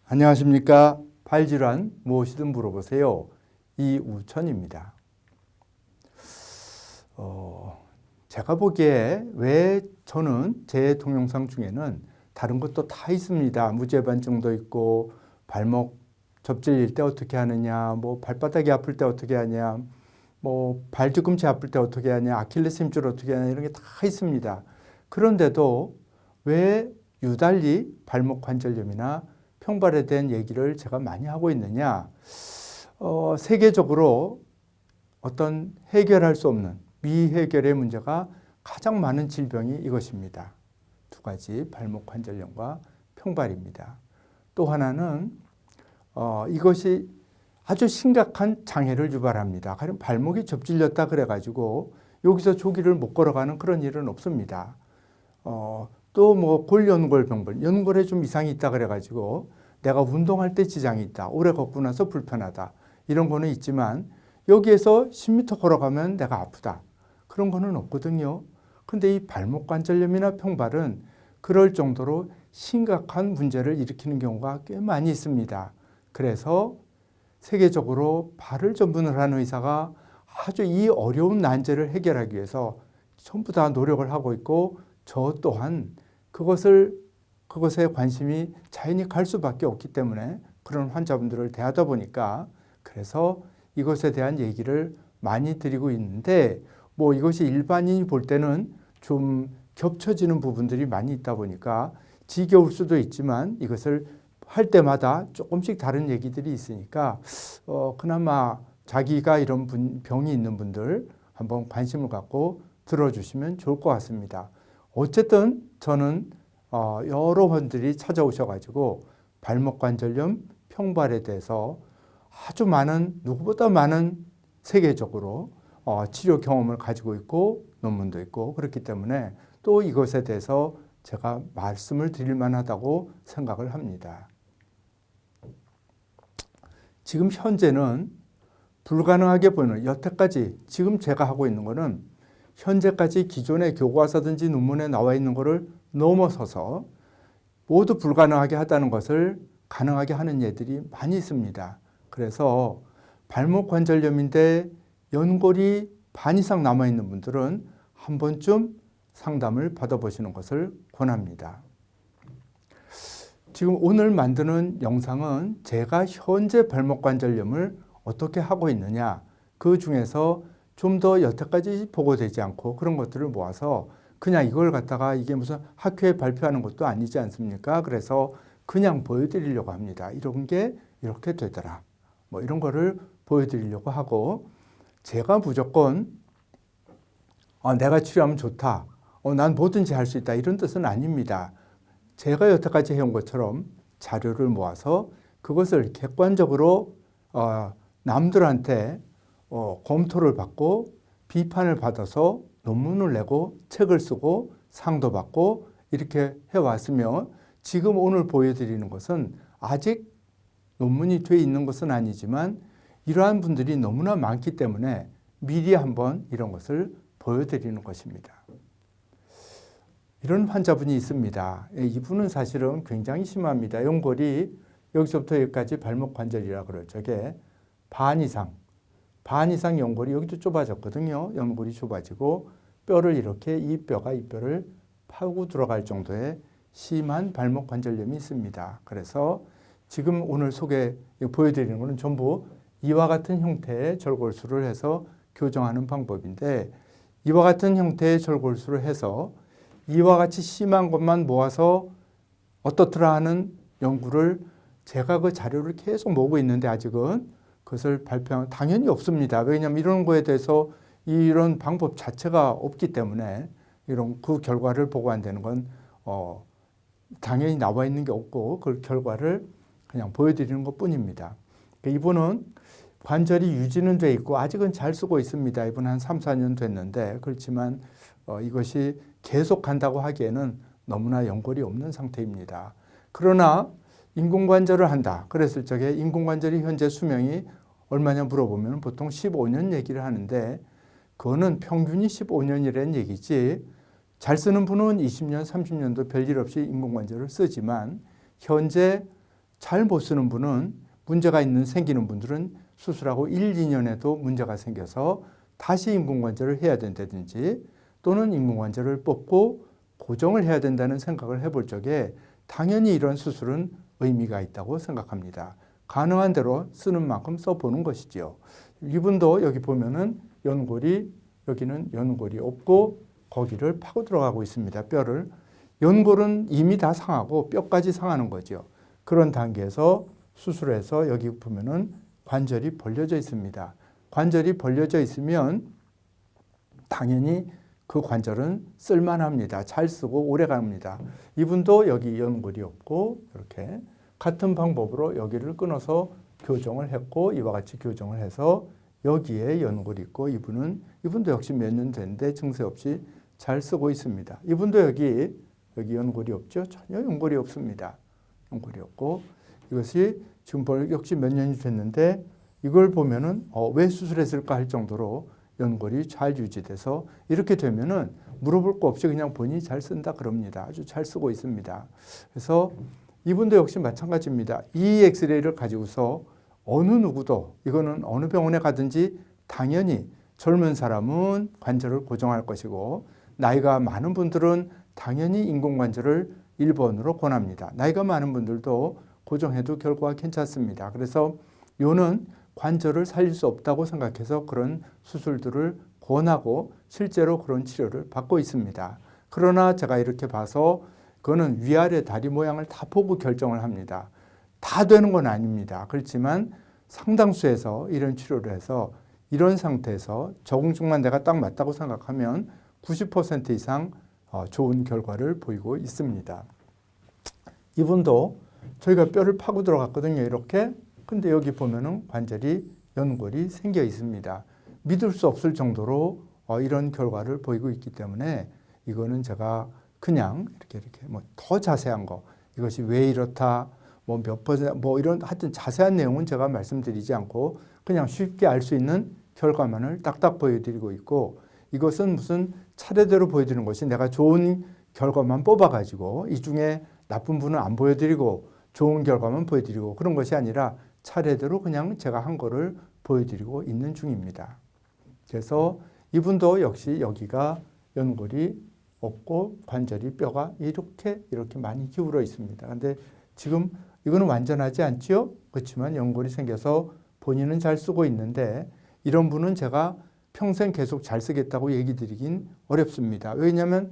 안녕하십니까. 발질환 무엇이든 물어보세요. 이우천입니다. 제가 보기에 왜 저는 제 동영상 중에는 다른 것도 다 있습니다. 무죄반증도 있고 발목 접질릴 때 어떻게 하느냐, 뭐 발바닥이 아플 때 어떻게 하냐, 뭐 발뒤꿈치 아플 때 어떻게 하냐, 아킬레스 힘줄 어떻게 하냐 이런 게 다 있습니다. 그런데도 왜 유달리 발목 관절염이나 평발에 대한 얘기를 제가 많이 하고 있느냐? 세계적으로 어떤 해결할 수 없는 미해결의 문제가 가장 많은 질병이 이것입니다. 두 가지, 발목 관절염과 평발입니다. 또 하나는 이것이 아주 심각한 장애를 유발합니다. 가령 발목이 접질렸다 그래가지고 여기서 조기를 못 걸어가는 그런 일은 없습니다. 또 뭐 골연골병벌, 연골에 좀 이상이 있다 그래가지고 내가 운동할 때 지장이 있다, 오래 걷고 나서 불편하다 이런 거는 있지만 여기에서 10m 걸어가면 내가 아프다 그런 거는 없거든요. 근데 이 발목 관절염이나 평발은 그럴 정도로 심각한 문제를 일으키는 경우가 꽤 많이 있습니다. 그래서 세계적으로 발을 전문을 하는 의사가 아주 이 어려운 난제를 해결하기 위해서 전부 다 노력을 하고 있고 저 또한 그것에 관심이 자연히 갈 수밖에 없기 때문에 그런 환자분들을 대하다 보니까 그래서 이것에 대한 얘기를 많이 드리고 있는데 뭐 이것이 일반인이 볼 때는 좀 겹쳐지는 부분들이 많이 있다 보니까 지겨울 수도 있지만 이것을 할 때마다 조금씩 다른 얘기들이 있으니까 그나마 자기가 이런 병이 있는 분들 한번 관심을 갖고 들어주시면 좋을 것 같습니다. 어쨌든 저는 여러 분들이 찾아오셔가지고 발목 관절염, 평발에 대해서 아주 많은, 누구보다 많은 세계적으로 치료 경험을 가지고 있고 논문도 있고 그렇기 때문에 또 이것에 대해서 제가 말씀을 드릴 만하다고 생각을 합니다. 지금 현재는 불가능하게 보이는 여태까지 지금 제가 하고 있는 거는 현재까지 기존의 교과서든지 논문에 나와 있는 것을 넘어서서 모두 불가능하게 하다는 것을 가능하게 하는 예들이 많이 있습니다. 그래서 발목 관절염인데 연골이 반 이상 남아있는 분들은 한 번쯤 상담을 받아보시는 것을 권합니다. 지금 오늘 만드는 영상은 제가 현재 발목 관절염을 어떻게 하고 있느냐, 그 중에서 좀 더 여태까지 보고되지 않고 그런 것들을 모아서 그냥 이걸 갖다가 이게 무슨 학회에 발표하는 것도 아니지 않습니까? 그래서 그냥 보여드리려고 합니다. 이런 게 이렇게 되더라. 뭐 이런 거를 보여드리려고 하고 제가 무조건 내가 치료하면 좋다. 난 뭐든지 할 수 있다. 이런 뜻은 아닙니다. 제가 여태까지 해온 것처럼 자료를 모아서 그것을 객관적으로 남들한테 검토를 받고 비판을 받아서 논문을 내고 책을 쓰고 상도 받고 이렇게 해왔으며 지금 오늘 보여드리는 것은 아직 논문이 돼 있는 것은 아니지만 이러한 분들이 너무나 많기 때문에 미리 한번 이런 것을 보여드리는 것입니다. 이런 환자분이 있습니다. 이분은 사실은 굉장히 심합니다. 연골이 여기서부터 여기까지 발목 관절이라 그러죠. 저게 반 이상 연골이 여기도 좁아졌거든요. 연골이 좁아지고 뼈를 이렇게 이 뼈를 파고 들어갈 정도의 심한 발목 관절염이 있습니다. 그래서 지금 오늘 보여드리는 것은 전부 이와 같은 형태의 절골술을 해서 교정하는 방법인데 이와 같은 형태의 절골술을 해서 이와 같이 심한 것만 모아서 어떻더라 하는 연구를 제가 그 자료를 계속 모으고 있는데 아직은 그것을 발표하면 당연히 없습니다. 왜냐하면 이런 거에 대해서 이런 방법 자체가 없기 때문에 이런 그 결과를 보고한다는 건 당연히 나와 있는 게 없고 그 결과를 그냥 보여드리는 것 뿐입니다. 이분은 관절이 유지는 돼 있고 아직은 잘 쓰고 있습니다. 이분 한 3, 4년 됐는데 그렇지만 이것이 계속 간다고 하기에는 너무나 연골이 없는 상태입니다. 그러나 인공관절을 한다. 그랬을 적에 인공관절이 현재 수명이 얼마냐 물어보면 보통 15년 얘기를 하는데 그거는 평균이 15년이라는 얘기지 잘 쓰는 분은 20년, 30년도 별일 없이 인공관절을 쓰지만 현재 잘 못 쓰는 분은 문제가 생기는 분들은 수술하고 1, 2년에도 문제가 생겨서 다시 인공관절을 해야 된다든지 또는 인공관절을 뽑고 고정을 해야 된다는 생각을 해볼 적에 당연히 이런 수술은 의미가 있다고 생각합니다. 가능한 대로 쓰는 만큼 써보는 것이지요. 이분도 여기 보면은 연골이 여기는 연골이 없고 거기를 파고 들어가고 있습니다. 뼈를. 연골은 이미 다 상하고 뼈까지 상하는 거죠. 그런 단계에서 수술해서 여기 보면은 관절이 벌려져 있습니다. 관절이 벌려져 있으면 당연히 그 관절은 쓸만합니다. 잘 쓰고 오래 갑니다. 이분도 여기 연골이 없고 이렇게 같은 방법으로 여기를 끊어서 교정을 했고 이와 같이 교정을 해서 여기에 연골이 있고 이분도 역시 몇 년 됐는데 증세 없이 잘 쓰고 있습니다. 이분도 여기 연골이 없죠. 전혀 연골이 없습니다. 연골이 없고 이것이 지금 역시 몇 년이 됐는데 이걸 보면은 왜 수술했을까 할 정도로 연골이 잘 유지돼서 이렇게 되면은 물어볼 거 없이 그냥 본인이 잘 쓴다 그럽니다. 아주 잘 쓰고 있습니다. 그래서 이분도 역시 마찬가지입니다. 이 엑스레이를 가지고서 어느 누구도 이거는 어느 병원에 가든지 당연히 젊은 사람은 관절을 고정할 것이고 나이가 많은 분들은 당연히 인공관절을 1번으로 권합니다. 나이가 많은 분들도 고정해도 결과가 괜찮습니다. 그래서 요는 관절을 살릴 수 없다고 생각해서 그런 수술들을 권하고 실제로 그런 치료를 받고 있습니다. 그러나 제가 이렇게 봐서 그거는 위아래 다리 모양을 다 보고 결정을 합니다. 다 되는 건 아닙니다. 그렇지만 상당수에서 이런 치료를 해서 이런 상태에서 적응증만 내가 딱 맞다고 생각하면 90% 이상 좋은 결과를 보이고 있습니다. 이분도 저희가 뼈를 파고 들어갔거든요. 이렇게. 근데 여기 보면은 관절이 연골이 생겨 있습니다. 믿을 수 없을 정도로 이런 결과를 보이고 있기 때문에 이거는 제가 그냥 이렇게 뭐 더 자세한 거 이것이 왜 이렇다 뭐 몇 퍼센트 뭐 이런 하여튼 자세한 내용은 제가 말씀드리지 않고 그냥 쉽게 알 수 있는 결과만을 딱딱 보여드리고 있고 이것은 무슨 차례대로 보여드리는 것이 내가 좋은 결과만 뽑아가지고 이 중에 나쁜 분은 안 보여드리고 좋은 결과만 보여드리고 그런 것이 아니라 차례대로 그냥 제가 한 거를 보여드리고 있는 중입니다. 그래서 이분도 역시 여기가 연골이 없고 관절이 뼈가 이렇게 많이 기울어 있습니다. 근데 지금 이거는 완전하지 않지요? 그렇지만 연골이 생겨서 본인은 잘 쓰고 있는데 이런 분은 제가 평생 계속 잘 쓰겠다고 얘기 드리긴 어렵습니다. 왜냐하면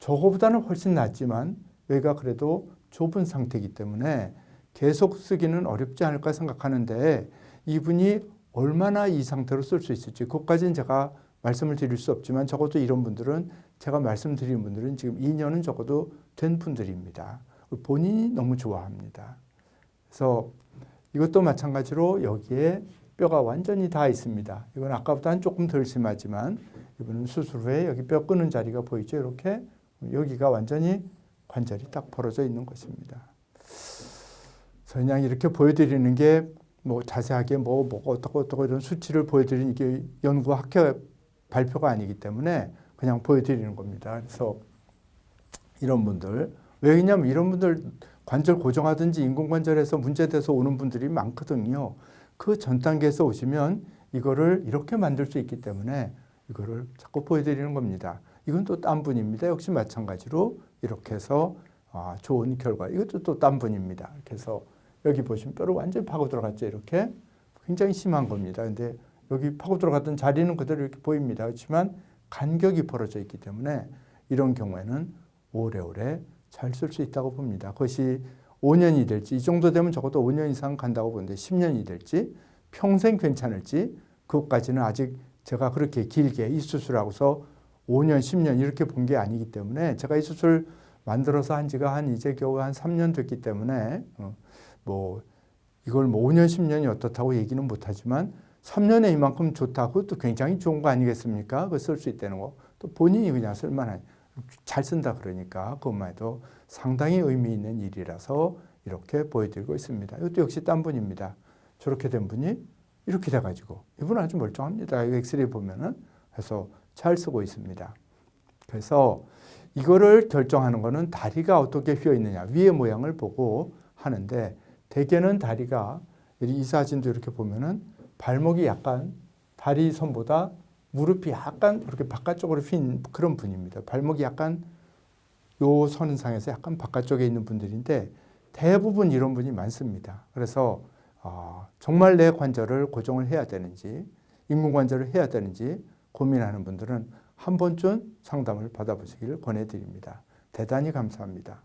저거보다는 훨씬 낫지만 여기가 그래도 좁은 상태이기 때문에 계속 쓰기는 어렵지 않을까 생각하는데 이분이 얼마나 이 상태로 쓸 수 있을지 그것까지는 제가 말씀을 드릴 수 없지만 적어도 이런 분들은 제가 말씀드린 분들은 지금 2년은 적어도 된 분들입니다. 본인이 너무 좋아합니다. 그래서 이것도 마찬가지로 여기에 뼈가 완전히 다 있습니다. 이건 아까보다는 조금 덜 심하지만 이분은 수술 후에 여기 뼈 끄는 자리가 보이죠. 이렇게 여기가 완전히 관절이 딱 벌어져 있는 것입니다. 그냥 이렇게 보여드리는 게 뭐 자세하게 뭐 어떻고 이런 수치를 보여드리는 게 연구 학회 발표가 아니기 때문에 그냥 보여드리는 겁니다. 그래서 이런 분들 왜냐면 이런 분들 관절 고정하든지 인공관절에서 문제돼서 오는 분들이 많거든요. 그 전 단계에서 오시면 이거를 이렇게 만들 수 있기 때문에 이거를 자꾸 보여드리는 겁니다. 이건 또 딴 분입니다. 역시 마찬가지로 이렇게 해서 좋은 결과. 이것도 또 딴 분입니다. 이렇게 해서 여기 보시면 뼈를 완전히 파고 들어갔죠. 이렇게 굉장히 심한 겁니다. 근데 여기 파고 들어갔던 자리는 그대로 이렇게 보입니다. 그렇지만 간격이 벌어져 있기 때문에 이런 경우에는 오래오래 잘 쓸 수 있다고 봅니다. 그것이 5년이 될지 이 정도 되면 적어도 5년 이상 간다고 보는데 10년이 될지 평생 괜찮을지 그것까지는 아직 제가 그렇게 길게 이 수술하고서 5년, 10년 이렇게 본 게 아니기 때문에 제가 이 수술 만들어서 한 지가 이제 겨우 한 3년 됐기 때문에 뭐 이걸 뭐 5년, 10년이 어떻다고 얘기는 못하지만 3년에 이만큼 좋다. 그것도 굉장히 좋은 거 아니겠습니까? 그거 쓸 수 있다는 거. 또 본인이 그냥 쓸만한 잘 쓴다 그러니까 그것만 해도 상당히 의미 있는 일이라서 이렇게 보여드리고 있습니다. 이것도 역시 딴 분입니다. 저렇게 된 분이 이렇게 돼가지고 이분은 아주 멀쩡합니다. 엑스레이 보면은 해서 잘 쓰고 있습니다. 그래서 이거를 결정하는 거는 다리가 어떻게 휘어 있느냐 위의 모양을 보고 하는데 대개는 다리가 이 사진도 이렇게 보면은 발목이 약간 다리 선보다 무릎이 약간 이렇게 바깥쪽으로 휜 그런 분입니다. 발목이 약간 요 선상에서 약간 바깥쪽에 있는 분들인데 대부분 이런 분이 많습니다. 그래서 정말 내 관절을 고정을 해야 되는지 인공관절을 해야 되는지 고민하는 분들은 한 번쯤 상담을 받아보시기를 권해드립니다. 대단히 감사합니다.